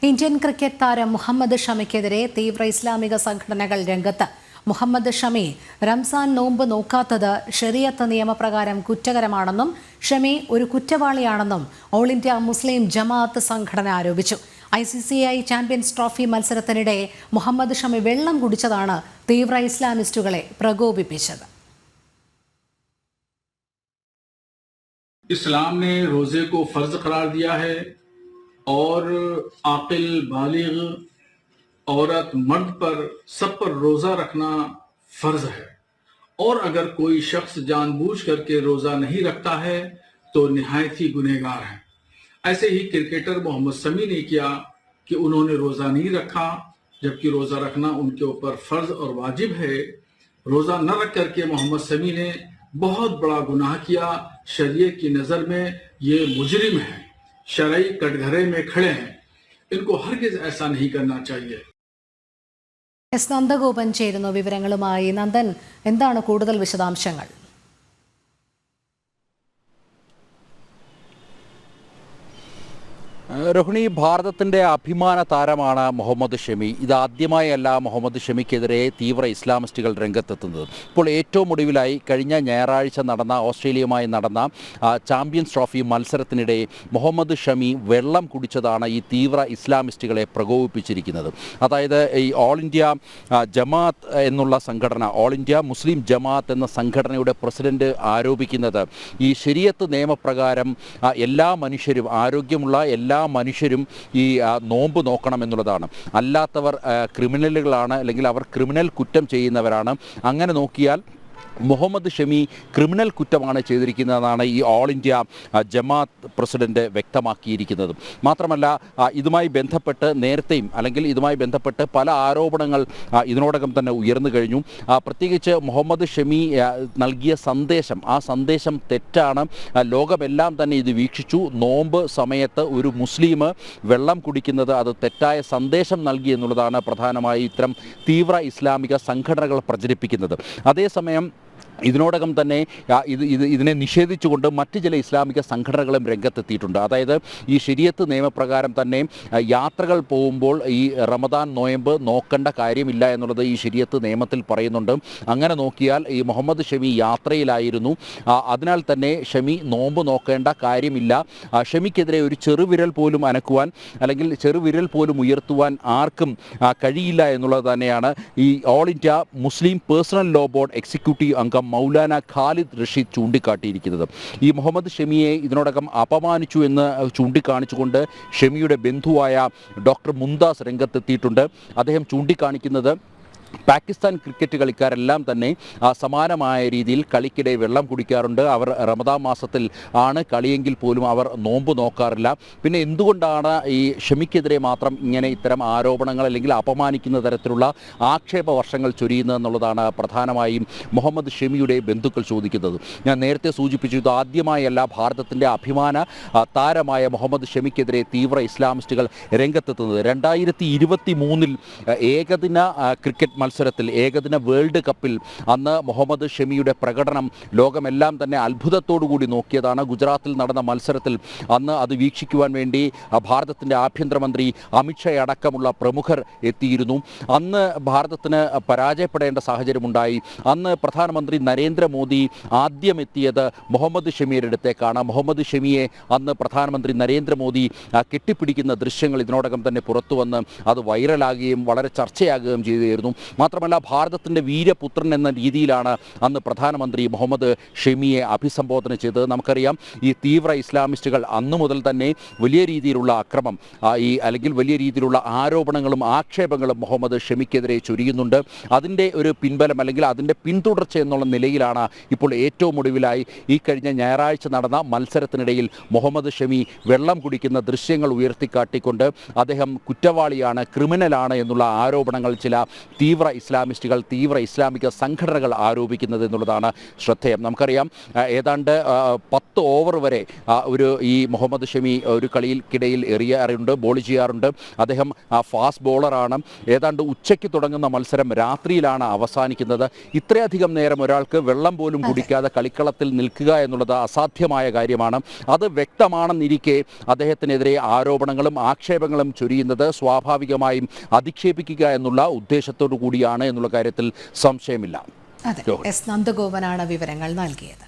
Indian cricket താരം മുഹമ്മദ് ഷമിക്കെതിരെ തീവ്ര ഇസ്ലാമിക സംഘടനകൾ രംഗത്ത്. മുഹമ്മദ് ഷമി റംസാൻ നോമ്പ് നോക്കാത്തത് ശരീഅത്ത് നിയമപ്രകാരം കുറ്റകരമാണെന്നും ഷമി ഒരു കുറ്റവാളിയാണെന്നും ഓൾ ഇന്ത്യ മുസ്ലിം ജമാഅത്ത് സംഘടന ആരോപിച്ചു. ICCI ചാമ്പ്യൻസ് ട്രോഫി മത്സരത്തിനിടെ മുഹമ്മദ് ഷമി വെള്ളം കുടിച്ചതാണ് തീവ്ര ഇസ്ലാമിസ്റ്റുകളെ പ്രകോപിപ്പിച്ചത്. इस्लाम ने रोजे को फर्ज करार दिया है और आकिल बालिग औरत मर्द पर सब पर रोजा रखना फर्ज है और अगर कोई शख्स जानबूझ करके रोजा नहीं रखता है तो निहायत ही गुनहगार है। ऐसे ही क्रिकेटर मोहम्मद शमी ने किया कि उन्होंने रोजा नहीं रखा, जबकि रोजा रखना उनके ऊपर फर्ज और वाजिब है। रोजा न रख करके मोहम्मद शमी ने बहुत बड़ा गुनाह किया। शरीयत की नजर में ये मुजरिम है, शरई कटघरे में खड़े हैं, इनको हरगिज ऐसा नहीं करना चाहिए. എസ് നന്ദഗോപൻ ചേരുന്നു വിവരങ്ങളുമായി. നന്ദൻ, എന്താണ് കൂടുതൽ വിശദാംശങ്ങൾ? രോഹിണി, ഭാരതത്തിൻ്റെ അഭിമാന താരമാണ് മുഹമ്മദ് ഷമി. ഇതാദ്യമായല്ല മുഹമ്മദ് ഷമിക്കെതിരെ തീവ്ര ഇസ്ലാമിസ്റ്റുകൾ രംഗത്തെത്തുന്നത്. ഇപ്പോൾ ഏറ്റവും ഒടുവിലായി കഴിഞ്ഞ ഞായറാഴ്ച ഓസ്ട്രേലിയയുമായി നടന്ന ചാമ്പ്യൻസ് ട്രോഫി മത്സരത്തിനിടെ മുഹമ്മദ് ഷമി വെള്ളം കുടിച്ചതാണ് ഈ തീവ്ര ഇസ്ലാമിസ്റ്റുകളെ പ്രകോപിപ്പിച്ചിരിക്കുന്നത്. അതായത് ഈ ഓൾ ഇന്ത്യ ജമാഅത്ത് എന്നുള്ള സംഘടന, ഓൾ ഇന്ത്യ മുസ്ലിം ജമാഅത്ത് എന്ന സംഘടനയുടെ പ്രസിഡന്റ് ആരോപിക്കുന്നത് ഈ ശരീഅത്ത് നിയമപ്രകാരം എല്ലാ മനുഷ്യരും, ആരോഗ്യമുള്ള എല്ലാ മനുഷ്യരും ഈ നോമ്പ് നോക്കണമെന്നുള്ളതാണ്. അല്ലാത്തവർ ക്രിമിനലുകളാണ്, അല്ലെങ്കിൽ അവർ ക്രിമിനൽ കുറ്റം ചെയ്യുന്നവരാണ്. അങ്ങനെ നോക്കിയാൽ മുഹമ്മദ് ഷമി ക്രിമിനൽ കുറ്റമാണ് ചെയ്തിരിക്കുന്നതെന്നാണ് ഈ ഓൾ ഇന്ത്യ ജമാഅത്ത് പ്രസിഡന്റ് വ്യക്തമാക്കിയിരിക്കുന്നത്. മാത്രമല്ല, ഇതുമായി ബന്ധപ്പെട്ട് നേരത്തെയും അല്ലെങ്കിൽ ഇതുമായി ബന്ധപ്പെട്ട് പല ആരോപണങ്ങൾ ഇതിനോടകം തന്നെ ഉയർന്നു കഴിഞ്ഞു. പ്രത്യേകിച്ച് മുഹമ്മദ് ഷമി നൽകിയ സന്ദേശം, ആ സന്ദേശം തെറ്റാണ്. ലോകമെല്ലാം തന്നെ ഇത് വീക്ഷിച്ചു. നോമ്പ് സമയത്ത് ഒരു മുസ്ലിം വെള്ളം കുടിക്കുന്നത് അത് തെറ്റായ സന്ദേശം നൽകി എന്നുള്ളതാണ് പ്രധാനമായി ഇത്തരം തീവ്ര ഇസ്ലാമിക സംഘടനകൾ പ്രചരിപ്പിക്കുന്നത്. അതേസമയം ഇതിനോടകം തന്നെ ഇതിനെ നിഷേധിച്ചുകൊണ്ട് മറ്റ് ചില ഇസ്ലാമിക സംഘടനകളും രംഗത്തെത്തിയിട്ടുണ്ട്. അതായത് ഈ ശരീഅത്ത് നിയമപ്രകാരം തന്നെ യാത്രകൾ പോകുമ്പോൾ ഈ റമദാൻ നോയമ്പ് നോക്കേണ്ട കാര്യമില്ല എന്നുള്ളത് ഈ ശരീഅത്ത് നിയമത്തിൽ പറയുന്നുണ്ട്. അങ്ങനെ നോക്കിയാൽ ഈ മുഹമ്മദ് ഷമി യാത്രയിലായിരുന്നു, അതിനാൽ തന്നെ ഷമി നോമ്പ് നോക്കേണ്ട കാര്യമില്ല. ഷമിക്കെതിരെ ഒരു ചെറുവിരൽ പോലും അനക്കുവാൻ അല്ലെങ്കിൽ ചെറുവിരൽ പോലും ഉയർത്തുവാൻ ആർക്കും കഴിയില്ല എന്നുള്ളത് തന്നെയാണ് ഈ all India Muslim personal law board executive അംഗം മൗലാന ഖാലിദ് റഷീദ് ചൂണ്ടിക്കാട്ടിയിരിക്കുന്നത്. ഈ മുഹമ്മദ് ഷമിയെ ഇതിനോടകം അപമാനിച്ചു എന്ന് ചൂണ്ടിക്കാണിച്ചുകൊണ്ട് ഷമിയുടെ ബന്ധുവായ ഡോക്ടർ മുംതാസ് രംഗത്തെത്തിയിട്ടുണ്ട്. അദ്ദേഹം ചൂണ്ടിക്കാണിക്കുന്നത് പാകിസ്ഥാൻ ക്രിക്കറ്റ് കളിക്കാരെല്ലാം തന്നെ സമാനമായ രീതിയിൽ കളിക്കിടെ വെള്ളം കുടിക്കാറുണ്ട്. അവർ റമദാൻ മാസത്തിൽ ആണ് കളിയെങ്കിൽ പോലും അവർ നോമ്പ് നോക്കാറില്ല. പിന്നെ എന്തുകൊണ്ടാണ് ഈ ഷമിക്കെതിരെ മാത്രം ഇങ്ങനെ ഇത്തരം ആരോപണങ്ങൾ അല്ലെങ്കിൽ അപമാനിക്കുന്ന തരത്തിലുള്ള ആക്ഷേപ വർഷങ്ങൾ ചൊരിയുന്നതെന്നുള്ളതാണ് പ്രധാനമായും മുഹമ്മദ് ഷമിയുടെ ബന്ധുക്കൾ ചോദിക്കുന്നത്. ഞാൻ നേരത്തെ സൂചിപ്പിച്ചു, ഇത് ആദ്യമായല്ല ഭാരതത്തിൻ്റെ അഭിമാന താരമായ മുഹമ്മദ് ഷമിക്കെതിരെ തീവ്ര ഇസ്ലാമിസ്റ്റുകൾ രംഗത്തെത്തുന്നത്. 2023 ഏകദിന ക്രിക്കറ്റ് മത്സരത്തിൽ, ഏകദിന വേൾഡ് കപ്പിൽ അന്ന് മുഹമ്മദ് ഷമിയുടെ പ്രകടനം ലോകമെല്ലാം തന്നെ അത്ഭുതത്തോടുകൂടി നോക്കിയതാണ്. ഗുജറാത്തിൽ നടന്ന മത്സരത്തിൽ അന്ന് അത് വീക്ഷിക്കുവാൻ വേണ്ടി ഭാരതത്തിൻ്റെ ആഭ്യന്തരമന്ത്രി അമിത്ഷാ അടക്കമുള്ള പ്രമുഖർ എത്തിയിരുന്നു. അന്ന് ഭാരതത്തിന് പരാജയപ്പെടേണ്ട സാഹചര്യമുണ്ടായി. അന്ന് പ്രധാനമന്ത്രി നരേന്ദ്രമോദി ആദ്യം എത്തിയത് മുഹമ്മദ് ഷമിയുടെ അടുത്തേക്കാണ്. മുഹമ്മദ് ഷമിയെ അന്ന് പ്രധാനമന്ത്രി നരേന്ദ്രമോദി കെട്ടിപ്പിടിക്കുന്ന ദൃശ്യങ്ങൾ ഇതിനോടകം തന്നെ പുറത്തു വന്ന് അത് വൈറലാകുകയും വളരെ ചർച്ചയാകുകയും ചെയ്തിരുന്നു. മാത്രമല്ല, ഭാരതത്തിൻ്റെ വീരപുത്രൻ എന്ന രീതിയിലാണ് അന്ന് പ്രധാനമന്ത്രി മുഹമ്മദ് ഷമിയെ അഭിസംബോധന ചെയ്തത്. നമുക്കറിയാം, ഈ തീവ്ര ഇസ്ലാമിസ്റ്റുകൾ അന്നു മുതൽ തന്നെ വലിയ രീതിയിലുള്ള അക്രമം അല്ലെങ്കിൽ വലിയ രീതിയിലുള്ള ആരോപണങ്ങളും ആക്ഷേപങ്ങളും മുഹമ്മദ് ഷമിക്കെതിരെ ചൊരിയുന്നുണ്ട്. അതിൻ്റെ ഒരു പിൻബലം അല്ലെങ്കിൽ അതിൻ്റെ പിന്തുടർച്ച എന്നുള്ള നിലയിലാണ് ഇപ്പോൾ ഏറ്റവും ഒടുവിലായി ഈ കഴിഞ്ഞ ഞായറാഴ്ച നടന്ന മത്സരത്തിനിടയിൽ മുഹമ്മദ് ഷമി വെള്ളം കുടിക്കുന്ന ദൃശ്യങ്ങൾ ഉയർത്തിക്കാട്ടിക്കൊണ്ട് അദ്ദേഹം കുറ്റവാളിയാണ്, ക്രിമിനലാണ് എന്നുള്ള ആരോപണങ്ങൾ ചില തീവ്ര തീവ്ര ഇസ്ലാമിസ്റ്റുകൾ, തീവ്ര ഇസ്ലാമിക സംഘടനകൾ ആരോപിക്കുന്നത് എന്നുള്ളതാണ് ശ്രദ്ധേയം. നമുക്കറിയാം ഏതാണ്ട് 10 ഓവർ വരെ ഈ മുഹമ്മദ് ഷമി ഒരു കളിയിൽക്കിടയിൽ എറിയാറുണ്ട്, ബോൾ ചെയ്യാറുണ്ട്. അദ്ദേഹം ഫാസ്റ്റ് ബോളറാണ്. ഏതാണ്ട് ഉച്ചയ്ക്ക് തുടങ്ങുന്ന മത്സരം രാത്രിയിലാണ് അവസാനിക്കുന്നത്. ഇത്രയധികം നേരം ഒരാൾക്ക് വെള്ളം പോലും കുടിക്കാതെ കളിക്കളത്തിൽ നിൽക്കുക എന്നുള്ളത് അസാധ്യമായ കാര്യമാണ്. അത് വ്യക്തമാണെന്നിരിക്കെ അദ്ദേഹത്തിനെതിരെ ആരോപണങ്ങളും ആക്ഷേപങ്ങളും ചൊരിയുന്നത് സ്വാഭാവികമായും അധിക്ഷേപിക്കുക എന്നുള്ള ഉദ്ദേശത്തോടു കൂടിയാണ് എന്നുള്ള കാര്യത്തിൽ സംശയമില്ല. അതെ, എസ് നന്ദഗോപനാണ് വിവരങ്ങൾ നൽകിയത്.